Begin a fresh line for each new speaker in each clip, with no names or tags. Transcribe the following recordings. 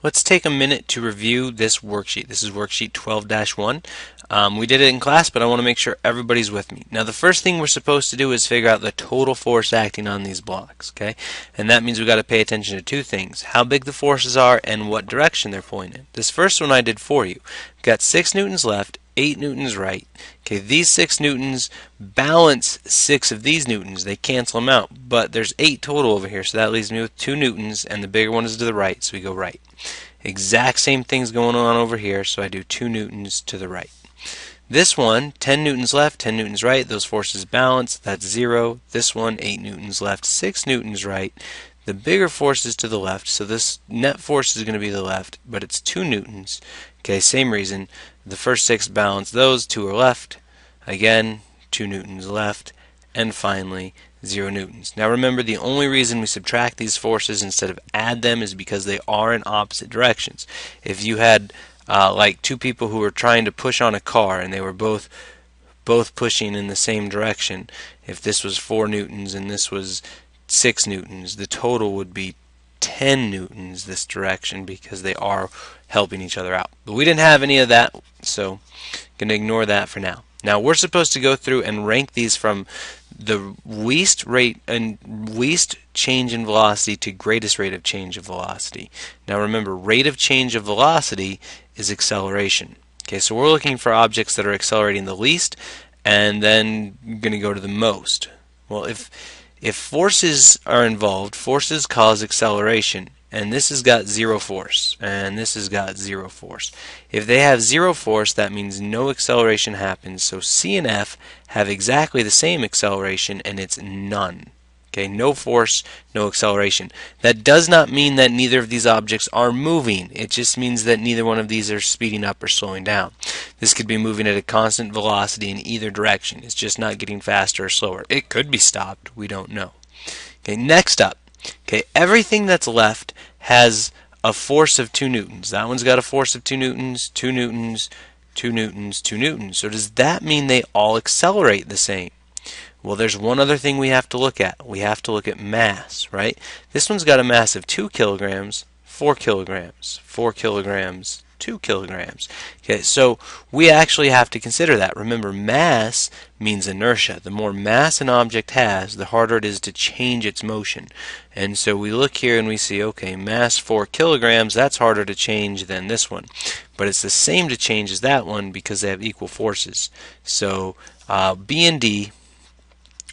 Let's take a minute to review this worksheet. This is worksheet 12-1. We did it in class, but I want to make sure everybody's with me. Now, the first thing we're supposed to do is figure out the total force acting on these blocks, okay? And that means we've got to pay attention to two things: how big the forces are and what direction they're pointing in. This first one I did for you. We've got 6 newtons left, 8 newtons right. Okay, these 6 newtons balance 6 of these newtons. They cancel them out, but there's 8 total over here, so that leaves me with 2 newtons, and the bigger one is to the right, so we go right. Exact same thing's going on over here, so I do 2 newtons to the right. This one, 10 newtons left, 10 newtons right, those forces balance, that's 0. This one, 8 newtons left, 6 newtons right. The bigger force is to the left, so this net force is going to be the left, but it's 2 newtons. Okay, same reason. The first 6 balance those, 2 are left. Again, 2 newtons left. And finally, 0 newtons. Now remember, the only reason we subtract these forces instead of add them is because they are in opposite directions. If you had like 2 people who were trying to push on a car and they were both pushing in the same direction, if this was 4 newtons and this was 6 newtons, the total would be 10 newtons this direction because they are helping each other out. But we didn't have any of that, so I'm going to ignore that for now. Now we're supposed to go through and rank these from the least rate and least change in velocity to greatest rate of change of velocity. Now remember, rate of change of velocity is acceleration. Okay, so we're looking for objects that are accelerating the least, and then we're going to go to the most. Well, if forces are involved, forces cause acceleration, and this has got 0 force, and this has got 0 force. If they have 0 force, that means no acceleration happens, so C and F have exactly the same acceleration, and it's none. Okay, no force, no acceleration. That does not mean that neither of these objects are moving. It just means that neither one of these are speeding up or slowing down. This could be moving at a constant velocity in either direction. It's just not getting faster or slower. It could be stopped. We don't know. Okay, next up. Okay, everything that's left has a force of 2 newtons. That one's got a force of 2 newtons, 2 newtons, 2 newtons, 2 newtons. So does that mean they all accelerate the same? Well, there's one other thing we have to look at. We have to look at mass, right? This one's got a mass of 2 kilograms, 4 kilograms, 4 kilograms, 2 kilograms. Okay, so we actually have to consider that. Remember, mass means inertia. The more mass an object has, the harder it is to change its motion. And so we look here and we see, okay, mass 4 kilograms, that's harder to change than this one. But it's the same to change as that one because they have equal forces. So B and D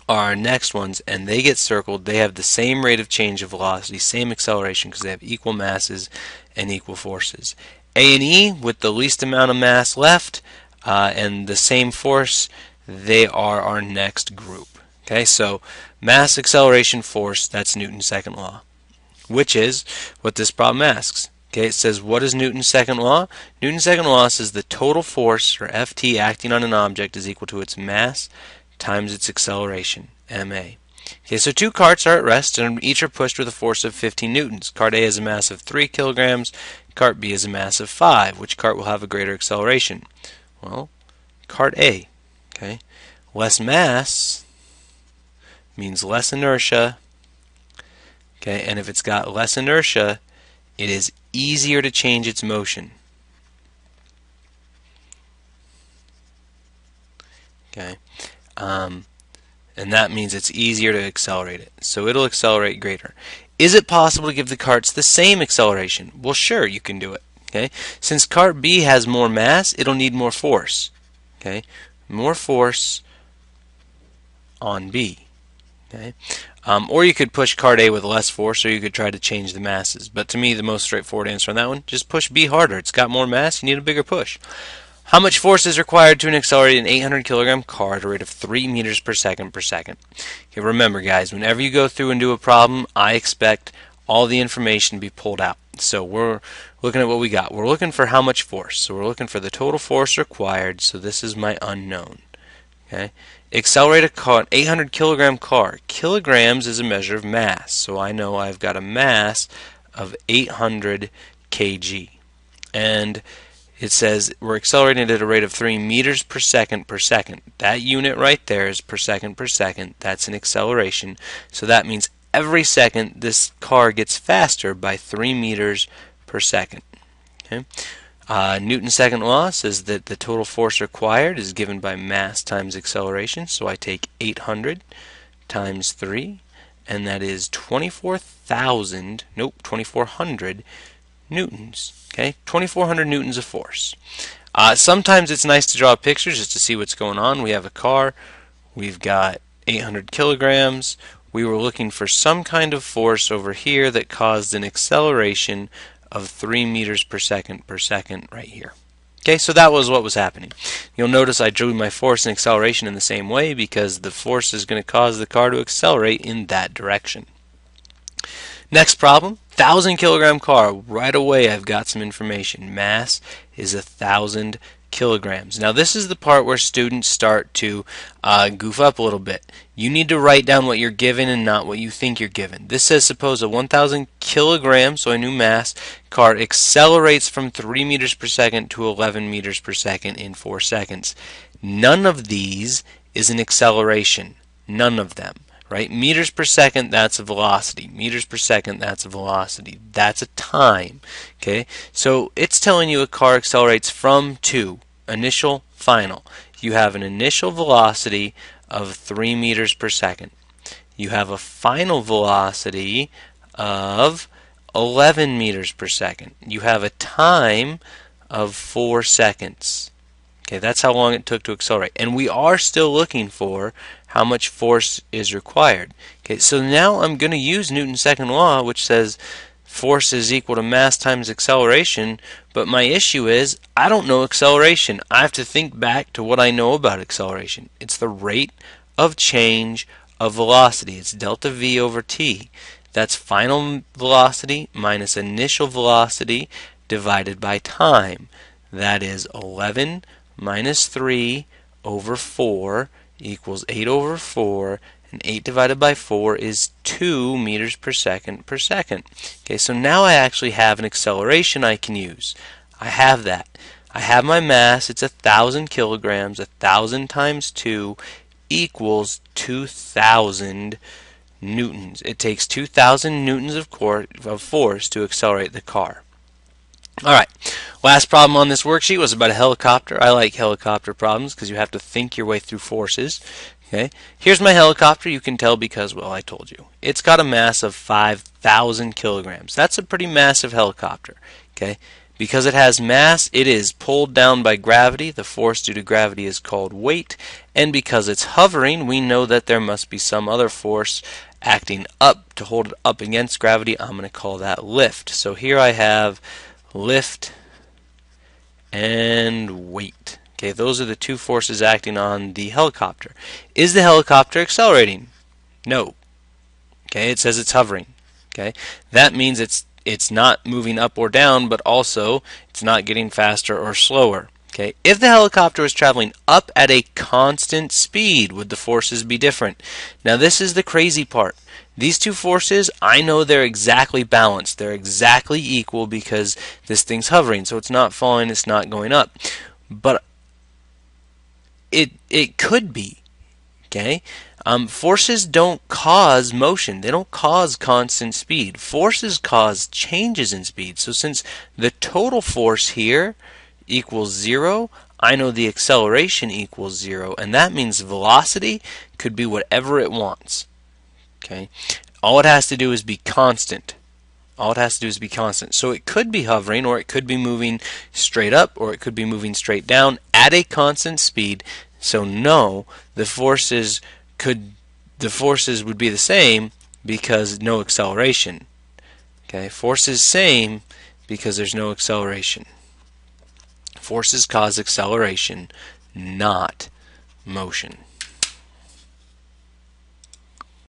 are our next ones, and they get circled. They have the same rate of change of velocity, same acceleration, because they have equal masses and equal forces. A and E, with the least amount of mass left and the same force, they are our next group. Okay, so mass, acceleration, force, that's Newton's second law, which is what this problem asks. Okay, it says, what is Newton's second law? Newton's second law says the total force, or Ft, acting on an object is equal to its mass times its acceleration, ma. Okay, so 2 carts are at rest, and each are pushed with a force of 15 newtons. Cart A has a mass of 3 kilograms. Cart B has a mass of 5. Which cart will have a greater acceleration? Well, cart A. Okay, less mass means less inertia. Okay, and if it's got less inertia, it is easier to change its motion. Okay. And that means it's easier to accelerate it. So it'll accelerate greater. Is it possible to give the carts the same acceleration? Well, sure, you can do it. Okay? Since cart B has more mass, it'll need more force. Okay? More force on B. Okay? Or you could push cart A with less force, or you could try to change the masses. But to me, the most straightforward answer on that one, just push B harder. It's got more mass, you need a bigger push. How much force is required to accelerate an 800 kilogram car at a rate of 3 meters per second per second? Okay, remember, guys, whenever you go through and do a problem, I expect all the information to be pulled out. So we're looking at what we got. We're looking for how much force. So we're looking for the total force required. So this is my unknown. Okay, accelerate a car, an 800 kilogram car. Kilograms is a measure of mass. So I know I've got a mass of 800 kg. And it says we're accelerating at a rate of 3 meters per second per second. That unit right there is per second per second. That's an acceleration. So that means every second this car gets faster by 3 meters per second. Okay? Newton's second law says that the total force required is given by mass times acceleration. So I take 800 times 3, and that is 2400 newtons. Okay, 2400 newtons of force. Sometimes it's nice to draw pictures just to see what's going on. We have a car, we've got 800 kilograms. We were looking for some kind of force over here that caused an acceleration of 3 meters per second right here. Okay, so that was what was happening. You'll notice I drew my force and acceleration in the same way because the force is going to cause the car to accelerate in that direction. Next problem, 1,000 kilogram car. Right away I've got some information. Mass is 1,000 kilograms. Now this is the part where students start to goof up a little bit. You need to write down what you're given and not what you think you're given. This says suppose a 1,000 kilograms, so I knew mass, car accelerates from 3 meters per second to 11 meters per second in 4 seconds. None of these is an acceleration. None of them. Right? Meters per second, that's a velocity. Meters per second, that's a velocity. That's a time. Okay? So it's telling you a car accelerates from to, initial, final. You have an initial velocity of 3 meters per second. You have a final velocity of 11 meters per second. You have a time of 4 seconds. Okay, that's how long it took to accelerate. And we are still looking for how much force is required. Okay, so now I'm going to use Newton's second law, which says force is equal to mass times acceleration, but my issue is I don't know acceleration. I have to think back to what I know about acceleration. It's the rate of change of velocity. It's delta v over t. That's final velocity minus initial velocity divided by time. That is 11 minus 3 over 4 equals 8 over 4, and 8 divided by 4 is 2 meters per second per second. Okay, so now I actually have an acceleration I can use. I have that. I have my mass, it's 1,000 kilograms, 1,000 times 2 equals 2,000 newtons. It takes 2,000 newtons of force to accelerate the car. Alright, last problem on this worksheet was about a helicopter. I like helicopter problems because you have to think your way through forces. Okay, here's my helicopter. You can tell because, well, I told you. It's got a mass of 5,000 kilograms. That's a pretty massive helicopter. Okay, because it has mass, it is pulled down by gravity. The force due to gravity is called weight. And because it's hovering, we know that there must be some other force acting up to hold it up against gravity. I'm going to call that lift. So here I have lift and weight. Okay, those are the two forces acting on the helicopter. Is the helicopter accelerating? No. Okay, it says it's hovering. Okay, that means it's not moving up or down, but also it's not getting faster or slower. Okay, if the helicopter was traveling up at a constant speed, would the forces be different? Now this is the crazy part. These two forces, I know they're exactly balanced. They're exactly equal because this thing's hovering, so it's not falling, it's not going up. But it could be. Okay, forces don't cause motion. They don't cause constant speed. Forces cause changes in speed. So since the total force here equals 0, I know the acceleration equals 0, and that means velocity could be whatever it wants. Okay, all it has to do is be constant. All it has to do is be constant. So it could be hovering, or it could be moving straight up, or it could be moving straight down at a constant speed. So no, the forces would be the same because no acceleration. Okay, forces same because there's no acceleration. Forces cause acceleration, not motion.